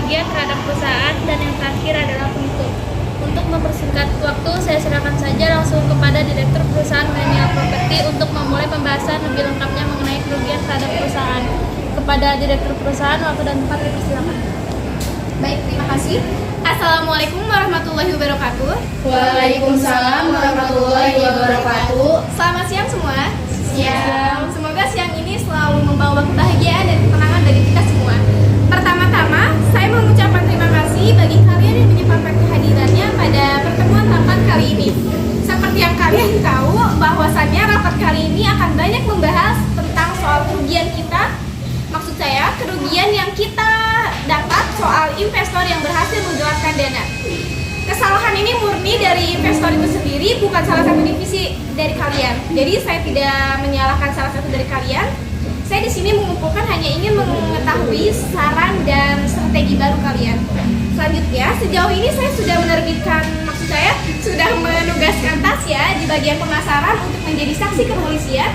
kerugian terhadap perusahaan, dan yang terakhir adalah penutup. Untuk mempersingkat waktu, saya serahkan saja langsung kepada Direktur Perusahaan Millennial Property untuk memulai pembahasan lebih lengkapnya mengenai kerugian terhadap perusahaan. Kepada Direktur Perusahaan, waktu dan tempat dipersilakan. Baik, terima kasih. Assalamualaikum warahmatullahi wabarakatuh. Waalaikumsalam warahmatullahi wabarakatuh. Selamat siang semua. Siang. Semoga siang ini selalu membawa kebahagiaan dan ketenangan bagi kita semua. Pertama-tama, saya mengucapkan terima kasih bagi kalian yang menyempatkan kehadirannya pada pertemuan rapat kali ini. Seperti yang kalian tahu, bahwasannya rapat kali ini akan banyak membahas tentang soal kerugian kita. Maksud saya, kerugian yang kita dapat soal investor yang berhasil menggelapkan dana. Kesalahan ini murni dari investor itu sendiri, bukan salah satu divisi dari kalian. Jadi saya tidak menyalahkan salah satu dari kalian. Saya di sini mengumpulkan hanya ingin mengetahui saran dan strategi baru kalian. Selanjutnya, sejauh ini saya sudah menerbitkan, maksud saya sudah menugaskan Tasya di bagian pemasaran untuk menjadi saksi kepolisian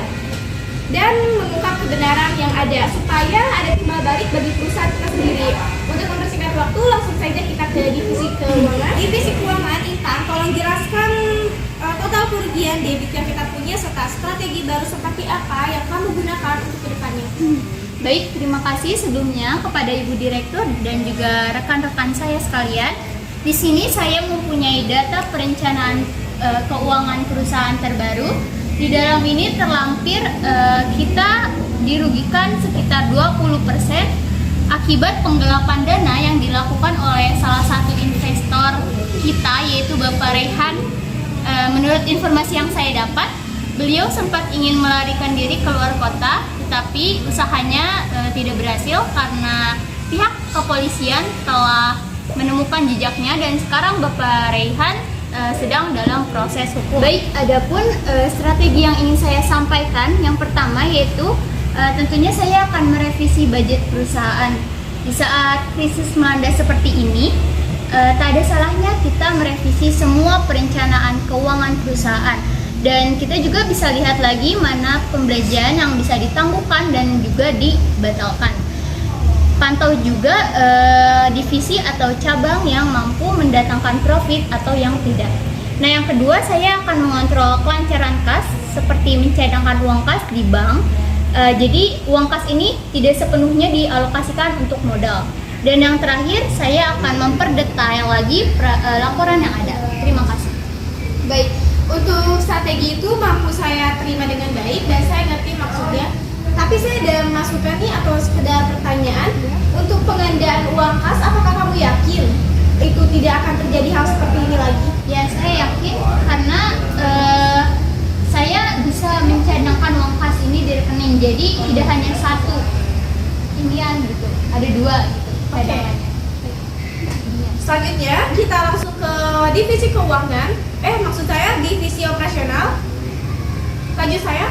dan mengungkap kebenaran yang ada supaya ada timbal balik bagi perusahaan kita sendiri. Untuk mempersingkat waktu, langsung saja kita ke divisi keuangan. Divisi keuangan, Intan, tolong jelaskan total kerugian debit yang kita punya serta strategi baru seperti apa yang kamu gunakan untuk kedepannya. Baik, terima kasih sebelumnya kepada Ibu Direktur dan juga rekan-rekan saya sekalian. Di sini saya mempunyai data perencanaan keuangan perusahaan terbaru. Di dalam ini terlampir kita dirugikan sekitar 20% akibat penggelapan dana yang dilakukan oleh salah satu investor kita, yaitu Bapak Rehan. Menurut informasi yang saya dapat, beliau sempat ingin melarikan diri keluar kota, tetapi usahanya tidak berhasil karena pihak kepolisian telah menemukan jejaknya dan sekarang Bapak Rehan sedang dalam proses hukum. Baik, adapun strategi yang ingin saya sampaikan, yang pertama yaitu tentunya saya akan merevisi budget perusahaan. Di saat krisis melanda seperti ini, tak ada salahnya kita merevisi semua perencanaan keuangan perusahaan. Dan kita juga bisa lihat lagi mana pembelanjaan yang bisa ditangguhkan dan juga dibatalkan. Pantau juga divisi atau cabang yang mampu mendatangkan profit atau yang tidak. Nah, yang kedua, saya akan mengontrol kelancaran kas seperti mencadangkan uang kas di bank. Jadi uang kas ini tidak sepenuhnya dialokasikan untuk modal. Dan yang terakhir, saya akan memperdetail lagi laporan yang ada. Terima kasih. Baik, untuk strategi itu mampu saya terima dengan baik dan saya ngerti maksudnya. Tapi saya ada masukan nih atau sekedar pertanyaan. Untuk penggandaan uang kas, apakah kamu yakin itu tidak akan terjadi hal seperti ini lagi? Ya, saya yakin karena saya bisa mencadangkan uang kas ini di rekening. Jadi tidak hanya satu inian gitu, ada dua gitu cadangannya. Selanjutnya kita langsung ke divisi keuangan. Maksud saya divisi operasional. Lanjut saja.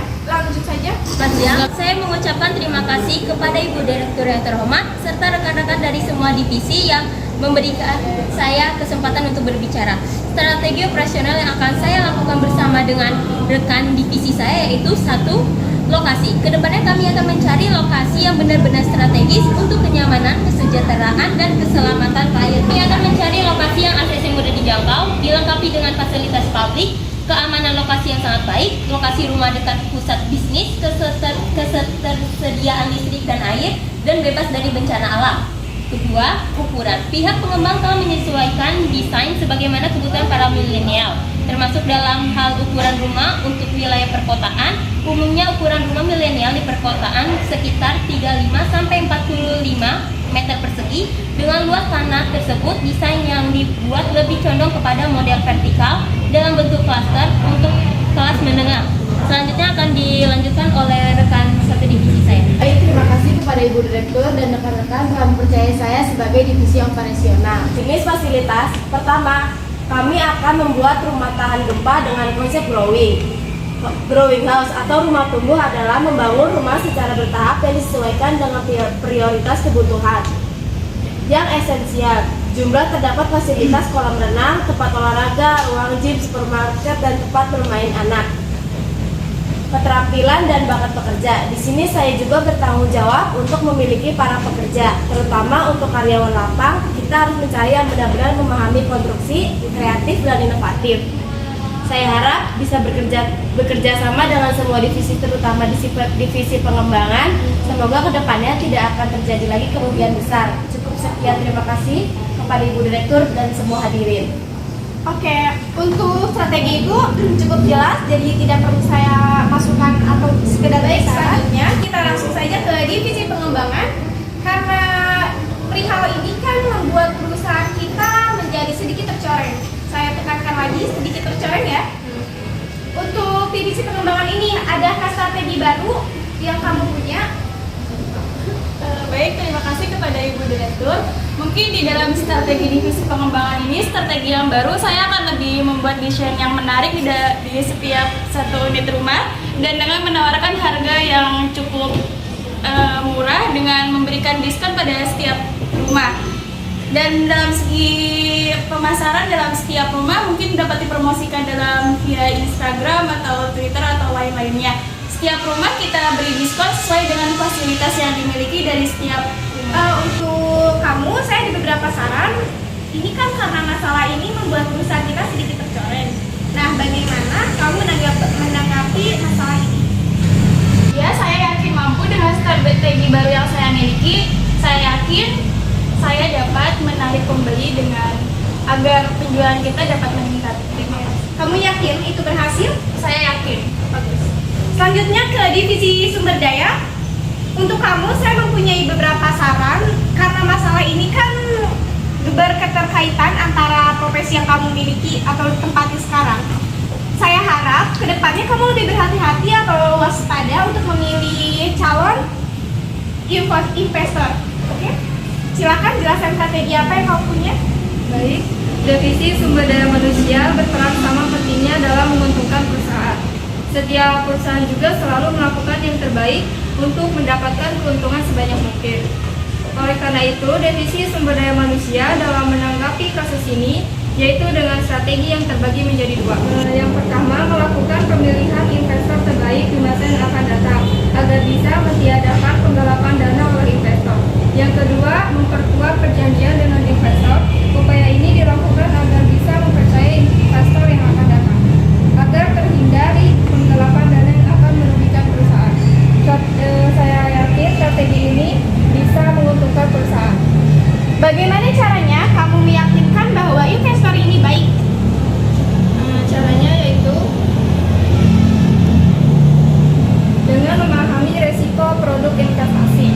Selamat siang. Saya mengucapkan terima kasih kepada Ibu Direktur yang terhormat serta rekan-rekan dari semua divisi yang memberikan saya kesempatan untuk berbicara. Strategi operasional yang akan saya lakukan bersama dengan rekan divisi saya yaitu satu, lokasi. Kedepannya kami akan mencari lokasi yang benar-benar strategis untuk kenyamanan, kesejahteraan, dan keselamatan klien. Kami akan mencari lokasi yang aksesnya mudah dijangkau, dilengkapi dengan fasilitas publik, keamanan lokasi yang sangat baik, lokasi rumah dekat pusat bisnis, ketersediaan listrik dan air, dan bebas dari bencana alam. Kedua, ukuran. Pihak pengembang telah menyesuaikan desain sebagaimana kebutuhan para milenial, termasuk dalam hal ukuran rumah untuk wilayah perkotaan. Umumnya ukuran rumah milenial di perkotaan sekitar 35-45 meter persegi. Dengan luas tanah tersebut, desain yang dibuat lebih condong kepada model vertikal dalam bentuk klaster untuk kelas menengah. Selanjutnya akan dilanjutkan oleh rekan satu divisi saya. Baik, terima kasih kepada Ibu Direktur dan rekan-rekan telah mempercayai saya sebagai divisi operasional. Jenis fasilitas, pertama, kami akan membuat rumah tahan gempa dengan konsep growing. Growing house atau rumah tumbuh adalah membangun rumah secara bertahap yang disesuaikan dengan prioritas kebutuhan. Yang esensial, jumlah terdapat fasilitas kolam renang, tempat olahraga, ruang gym, supermarket, dan tempat bermain anak. keterampilan dan bakat pekerja. Di sini saya juga bertanggung jawab untuk memiliki para pekerja, terutama untuk karyawan lapang. Kita harus mencari yang benar-benar memahami konstruksi, kreatif dan inovatif. Saya harap bisa bekerja sama dengan semua divisi, terutama divisi pengembangan. Semoga kedepannya tidak akan terjadi lagi kerugian besar. Cukup sekian, terima kasih kepada Ibu Direktur dan semua hadirin. Oke, untuk strategi itu cukup jelas, jadi tidak perlu saya masukkan atau sekedar baik. Selanjutnya kita langsung saja ke divisi pengembangan, karena perihal ini kan membuat perusahaan kita menjadi sedikit tercoreng. Saya tekankan lagi, sedikit tercoreng ya. Untuk divisi pengembangan ini, adakah strategi baru yang kamu punya? Baik, terima kasih kepada Ibu Direktur. Mungkin di dalam strategi divisi pengembangan ini, strategi yang baru, saya akan lebih membuat desain yang menarik di setiap satu unit rumah dan dengan menawarkan harga yang cukup murah dengan memberikan diskon pada setiap rumah. Dan dalam segi pemasaran dalam setiap rumah mungkin dapat dipromosikan dalam via Instagram atau Twitter atau lain-lainnya. Setiap rumah kita beri diskon sesuai dengan fasilitas yang dimiliki dari setiap rumah. Untuk kamu, saya ada beberapa saran. Ini kan karena masalah ini membuat perusahaan kita sedikit tercoreng. Nah, bagaimana kamu menanggapi masalah ini? Ya, saya yakin mampu dengan strategi baru yang saya miliki. Saya yakin saya dapat menarik pembeli dengan agar penjualan kita dapat meningkat. Terima kasih. Kamu yakin itu berhasil? Saya yakin. Bagus. Selanjutnya ke divisi sumber daya. Untuk kamu, saya mempunyai beberapa saran karena masalah ini kan berketerkaitan antara profesi yang kamu miliki atau tempati sekarang. Saya harap kedepannya kamu lebih berhati-hati atau waspada untuk memilih calon investor. Oke? Silakan jelaskan strategi apa yang kamu punya. Baik, divisi sumber daya manusia berperan sama pentingnya dalam menguntungkan perusahaan. Setiap perusahaan juga selalu melakukan yang terbaik untuk mendapatkan keuntungan sebanyak mungkin. Oleh karena itu, divisi sumber daya manusia dalam menanggapi kasus ini yaitu dengan strategi yang terbagi menjadi dua. Yang pertama, melakukan pemilihan investor terbaik di masa yang akan datang agar bisa mentiadakan penggelapan dana oleh investor. Yang kedua, memperkuat perjanjian dengan investor. Upaya ini dilakukan agar bisa mempercayai investor yang akan datang agar terhindari penggelapan dana yang akan merugikan perusahaan. Saya yakin strategi ini bisa menguntungkan perusahaan. Bagaimana caranya kamu meyakinkan bahwa investor ini baik? Caranya yaitu dengan memahami resiko produk investasi.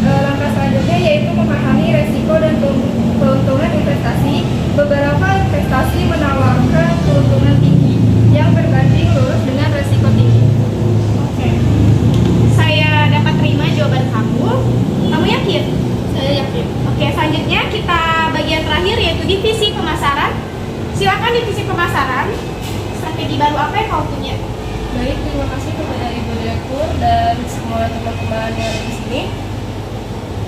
Langkah selanjutnya yaitu memahami resiko dan keuntungan investasi. Beberapa investasi menawarkan keuntungan tinggi yang berbanding lurus dengan resiko tinggi. Oke. Saya dapat terima jawaban kamu. Kamu yakin? Saya yakin. Oke, selanjutnya kita bagian terakhir yaitu divisi pemasaran. Silakan divisi pemasaran. Strategi baru apa yang kamu punya? Baik, terima kasih kepada Ibu Direktur dan semua teman-teman yang ada di sini.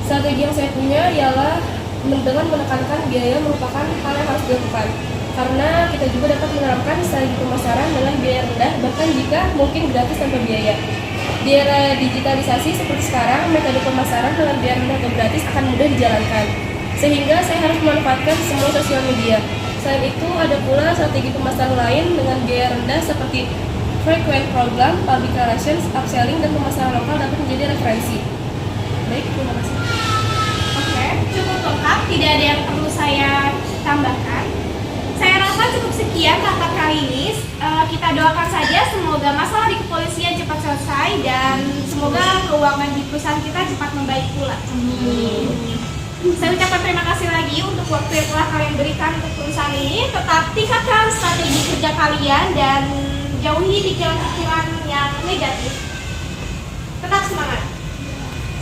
Strategi yang saya punya ialah dengan menekankan biaya merupakan hal yang harus dilakukan. Karena kita juga dapat menerapkan strategi pemasaran dengan biaya rendah, bahkan jika mungkin gratis tanpa biaya. Di era digitalisasi seperti sekarang, metode pemasaran dengan biaya rendah atau gratis akan mudah dijalankan. Sehingga saya harus memanfaatkan semua sosial media. Selain itu, ada pula strategi pemasaran lain dengan biaya rendah seperti frequent program, public relations, upselling, dan pemasaran lokal dapat menjadi referensi. Baik, terima kasih. Oke, cukup lengkap, tidak ada yang perlu saya tambahkan. Saya rasa cukup sekian rapat kali ini. Kita doakan saja semoga masalah di kepolisian cepat selesai dan semoga keuangan di perusahaan kita cepat membaik pula. Saya ucapkan terima kasih lagi untuk waktu yang telah kalian berikan untuk perusahaan ini. Tetap tingkatkan strategi kerja kalian dan jauhi pikiran-pikiran yang negatif. Tetap semangat.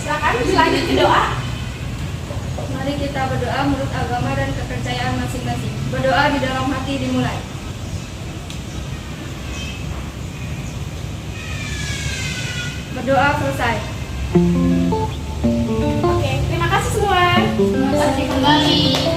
Silakan lanjut ke doa. Mari kita berdoa menurut agama dan kepercayaan masing-masing. Berdoa di dalam hati dimulai. Berdoa selesai. Oke, terima kasih semua. Terima kasih kembali.